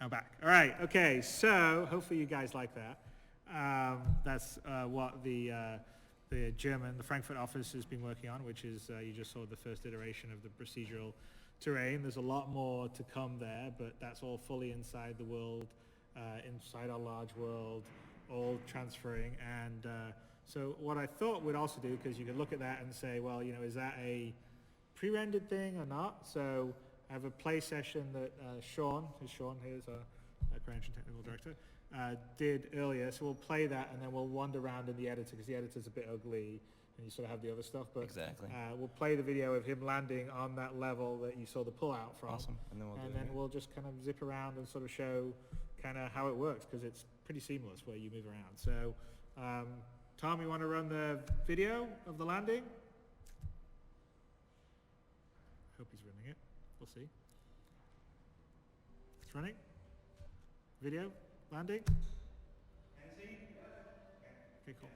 I'm back. All right. Okay. So hopefully you guys like that. That's what the Frankfurt office has been working on, which is you just saw the first iteration of the procedural terrain. There's a lot more to come there, but that's all fully inside the world, inside our large world, all transferring. And so what I thought we'd also do, because you could look at that and say, well, you know, is that a pre-rendered thing or not? So I have a play session that Sean, here's our creation technical director, did earlier. So we'll play that and then we'll wander around in the editor, because the editor's a bit ugly and you sort of have the other stuff. But exactly. We'll play the video of him landing on that level that you saw the pull out from. Awesome. And then we'll just kind of zip around and sort of show kind of how it works, because it's pretty seamless where you move around. So Tom, you want to run the video of the landing? Hope he's running it. We'll see. It's running. Video, landing. Okay, cool.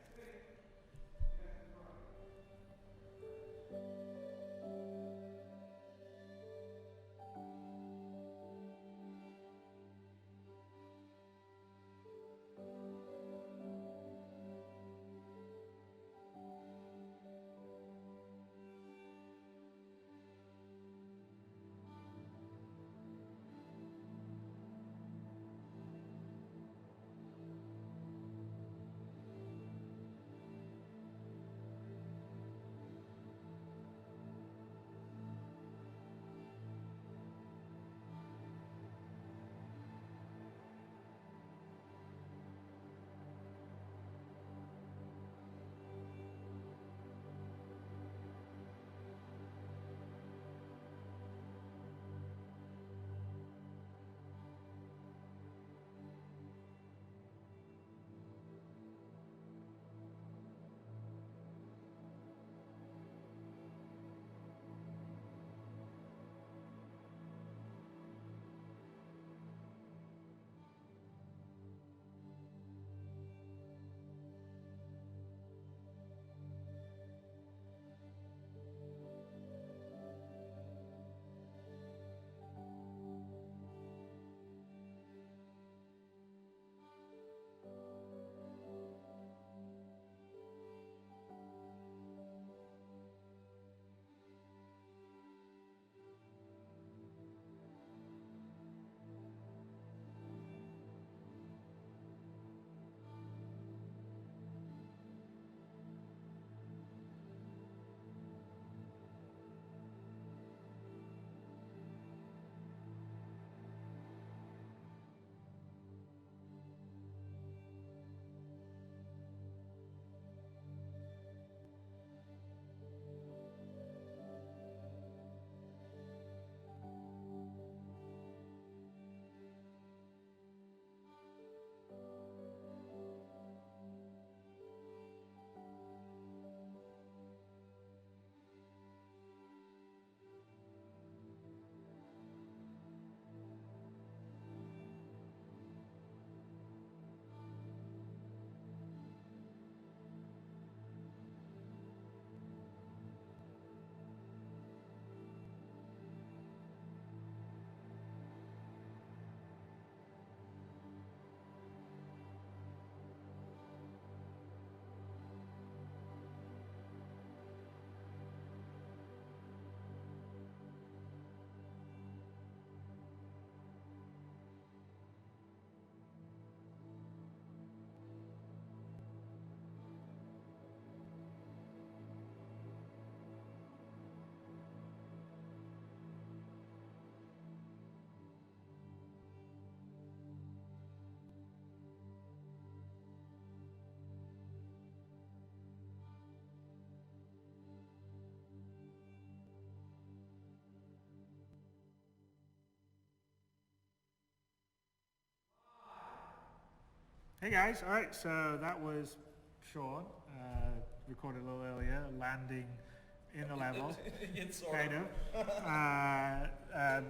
Hey guys, all right, so that was Sean, recorded a little earlier, landing in the level, kind of.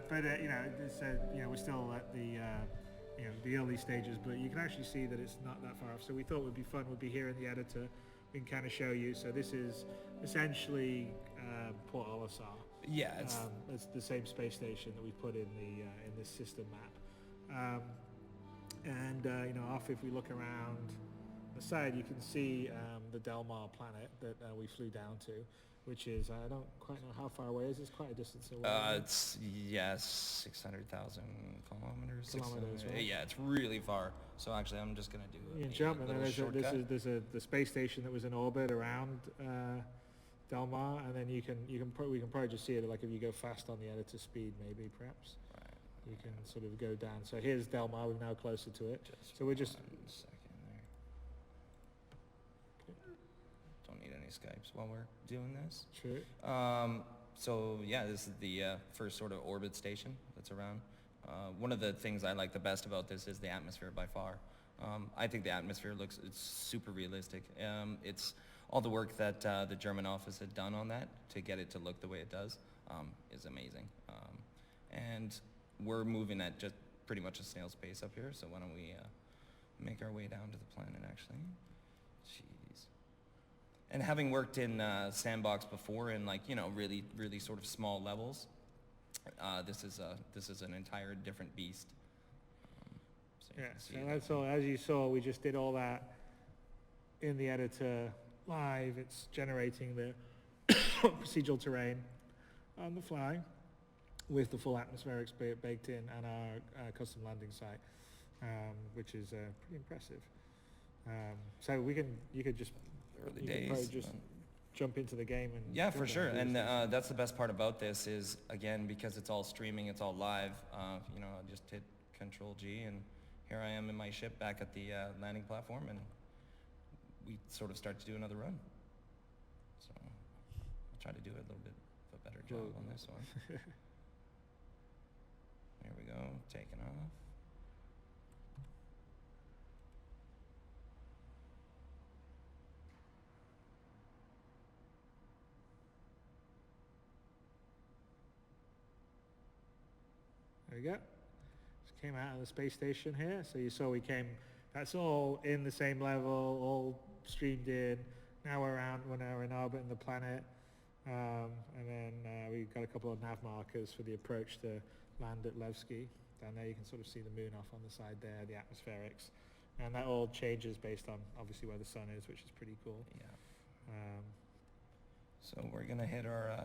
But you know, it's, you know, we're still at the you know, the early stages, but you can actually see that it's not that far off. So we thought would be fun would be here in the editor. We can kind of show you. So this is essentially Port Olisar. Yeah, it's the same space station that we put in the in this system map. Um, and off if we look around the side, you can see the Del Mar planet that we flew down to, which is, I don't quite know how far away it is. It's quite a distance away. It's, yeah, 600,000 kilometers. Kilometers, right? Yeah, it's really far. So actually, I'm just gonna do You a can jump, and then little shortcut. there's the space station that was in orbit around Del Mar, and then we can probably just see it, like if you go fast on the editor speed, maybe perhaps. Right. You can sort of go down. So here's Del Mar. We're now closer to it. So we're just 1 second there. Don't need any Skypes while we're doing this. true. So yeah, this is the first sort of orbit station that's around. One of the things I like the best about this is the atmosphere by far. I think the atmosphere it's super realistic. It's all the work that the German office had done on that to get it to look the way it does is amazing. And we're moving at just pretty much a snail's pace up here, so why don't we make our way down to the planet actually. Jeez. And having worked in Sandbox before in really, really sort of small levels, this is an entire different beast. So you Yeah, can see so it. that's all. As you saw, we just did all that in the editor live. It's generating the procedural terrain on the fly with the full atmospherics baked in, and our custom landing site, which is pretty impressive. So you could Early probably days. just jump into the game and Yeah, jump for in sure. and do And this. that's the best part about this is, again, because it's all streaming, it's all live, I just hit Control G and here I am in my ship back at the landing platform, and we sort of start to do another run. So I'll try to do a little bit of a better job on this one. There we go, taking off. There we go. Just came out of the space station here. So you saw that's all in the same level, all streamed in. Now we're now in orbit in the planet. And then we've got a couple of nav markers for the approach to land at Levski. Down there you can sort of see the moon off on the side there, the atmospherics. And that all changes based on obviously where the sun is, which is pretty cool. Yeah. So we're gonna hit our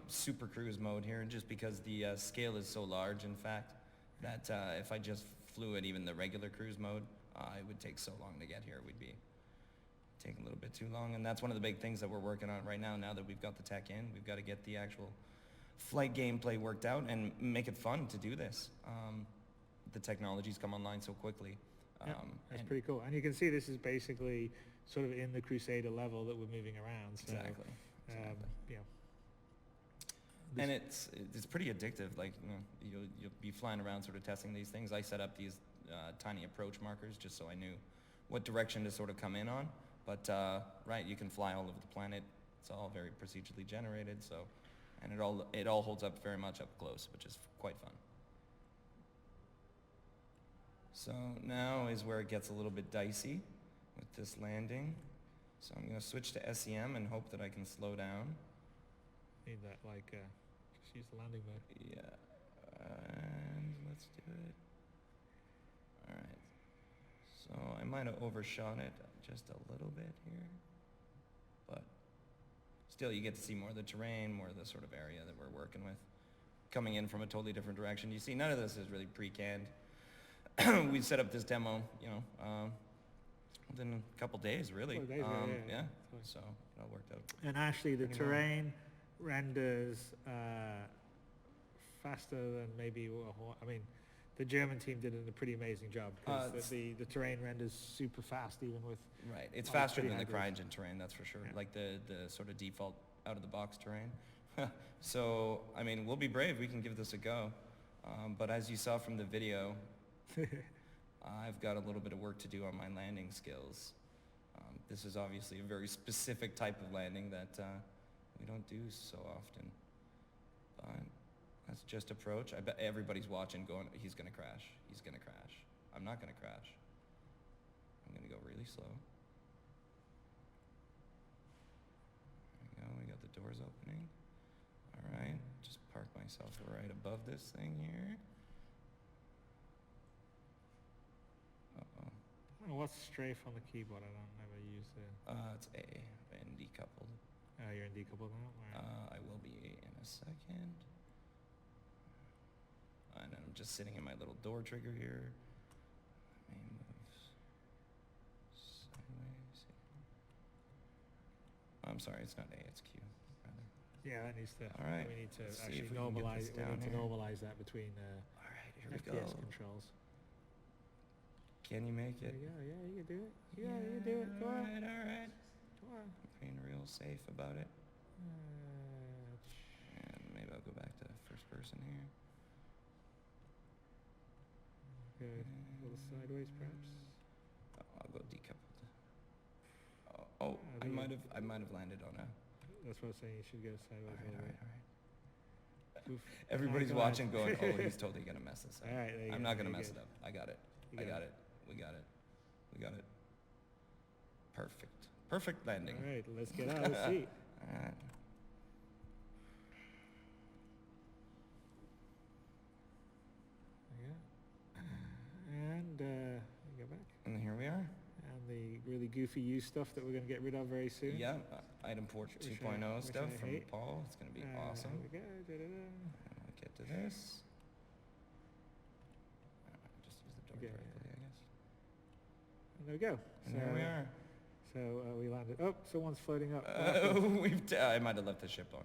super cruise mode here, just because the scale is so large, in fact, that if I just flew at even the regular cruise mode, it would take so long to get here. We'd be taking a little bit too long, and that's one of the big things that we're working on right now. Now that we've got the tech in, we've got to get the actual flight gameplay worked out and make it fun to do this. The technology's come online so quickly. That's pretty cool. And you can see this is basically sort of in the Crusader level that we're moving around. So, Exactly. And it's pretty addictive. Like you'll be flying around sort of testing these things. I set up these tiny approach markers just so I knew what direction to sort of come in on. But right, you can fly all over the planet. It's all very procedurally generated. So, and it all holds up very much up close, which is quite fun. So now is where it gets a little bit dicey with this landing. So I'm going to switch to SEM and hope that I can slow down. need that just use the landing mode. Yeah, and let's do it. All right. So I might have overshot it just a little bit here, but still you get to see more of the terrain, more of the sort of area that we're working with. Coming in from a totally different direction. You see, none of this is really pre-canned. We set up this demo, within a couple days, really. Couple of days, yeah. So it all worked out. And actually, the Pretty terrain renders faster than maybe. The German team did a pretty amazing job because the terrain renders super fast, even with. Right, it's Oh, faster pretty than the handy. CryEngine terrain, that's for sure. Yeah. Like the sort of default out-of-the-box terrain. So, we'll be brave. We can give this a go. But as you saw from the video, I've got a little bit of work to do on my landing skills. This is obviously a very specific type of landing that we don't do so often. But let's just approach. I bet everybody's watching going, he's going to crash. He's going to crash. I'm not going to crash. I'm going to go really slow. There we go. We got the doors opening. All right. Just park myself right above this thing here. Oh, what's strafe on the keyboard? I don't never use it. It's A and decoupled. Oh, you're in decoupled now? Alright. I will be in a second. And I'm just sitting in my little door trigger here. Let me move sideways. I'm sorry, it's not A, it's Q, rather. Yeah, that needs to. All right, We need to let's see actually if we can get normalize. this We down need to here. normalize that between All right, here we FPS go. controls. Can you make There it? you go. Yeah, you can do it. Yeah, you can do it. Go on. All right. Come on. I'm being real safe about it. Uh, And maybe I'll go back to first person here. Good. A little sideways, perhaps. I'll go decoupled. Oh, I there you might go. have landed on a. That's what I was saying. You should go sideways a little bit. Oof. Everybody's Go ahead. watching, going, "Oh, he's totally gonna mess this up." All right, there you I'm go, not gonna there you mess go. it up. I got it. You I got got it. We got it. We got it. Perfect. Perfect landing. All right, let's get out of the seat. All right. Yeah. And go back. And here we are. And the really goofy use stuff that we're going to get rid of very soon. Yeah, item port Which 2.0 which stuff I from hate. Paul. It's gonna be awesome. There we go. Da-da-da. I'll get to this. Just use the door Okay. directly, I guess. And there we go. And there we are. So we landed. Oh, someone's floating up. I might have left the ship on.